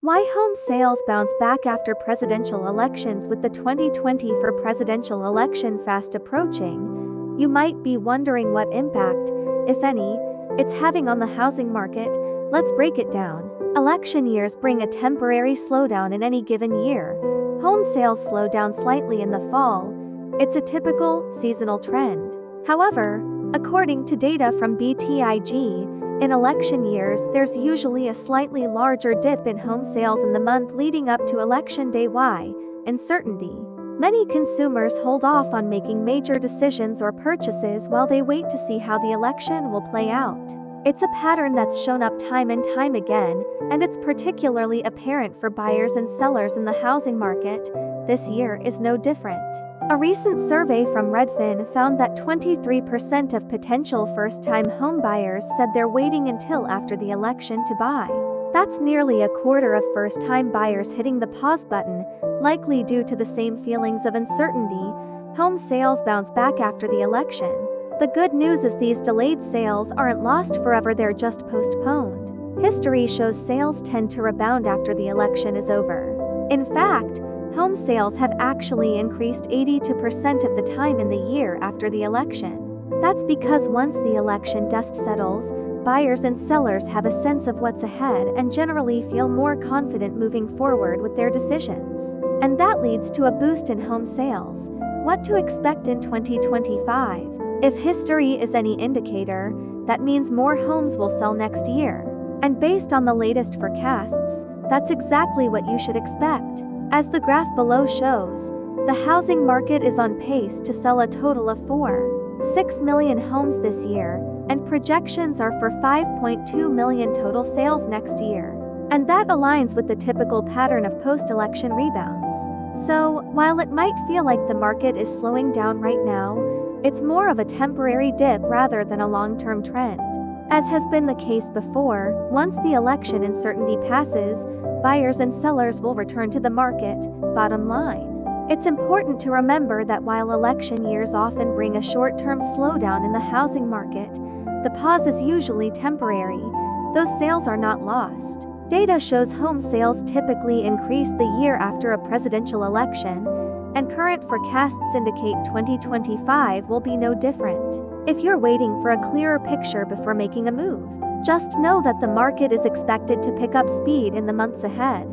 Why home sales bounce back after presidential elections. With the 2024 presidential election fast approaching, you might be wondering what impact, if any, it's having on the housing market. Let's break it down. Election years bring a temporary slowdown in any given year. Home sales slow down slightly in the fall. It's a typical seasonal trend. However, according to data from BTIG, in election years, there's usually a slightly larger dip in home sales in the month leading up to Election Day. Why? Uncertainty. Many consumers hold off on making major decisions or purchases while they wait to see how the election will play out. It's a pattern that's shown up time and time again, and it's particularly apparent for buyers and sellers in the housing market. This year is no different. A recent survey from Redfin found that 23% of potential first-time home buyers said they're waiting until after the election to buy. That's nearly a quarter of first-time buyers hitting the pause button, likely due to the same feelings of uncertainty. Home sales bounce back after the election. The good news is these delayed sales aren't lost forever, they're just postponed. History shows sales tend to rebound after the election is over. In fact, home sales have actually increased 82% of the time in the year after the election. That's because once the election dust settles, buyers and sellers have a sense of what's ahead and generally feel more confident moving forward with their decisions. And that leads to a boost in home sales. What to expect in 2025? If history is any indicator, that means more homes will sell next year. And based on the latest forecasts, that's exactly what you should expect. As the graph below shows, the housing market is on pace to sell a total of 4.6 million homes this year, and projections are for 5.2 million total sales next year. And that aligns with the typical pattern of post-election rebounds. So, while it might feel like the market is slowing down right now, it's more of a temporary dip rather than a long-term trend. As has been the case before, once the election uncertainty passes, buyers and sellers will return to the market. Bottom line. It's important to remember that while election years often bring a short-term slowdown in the housing market, the pause is usually temporary. Those sales are not lost. Data shows home sales typically increase the year after a presidential election, and current forecasts indicate 2025 will be no different. If you're waiting for a clearer picture before making a move, just know that the market is expected to pick up speed in the months ahead.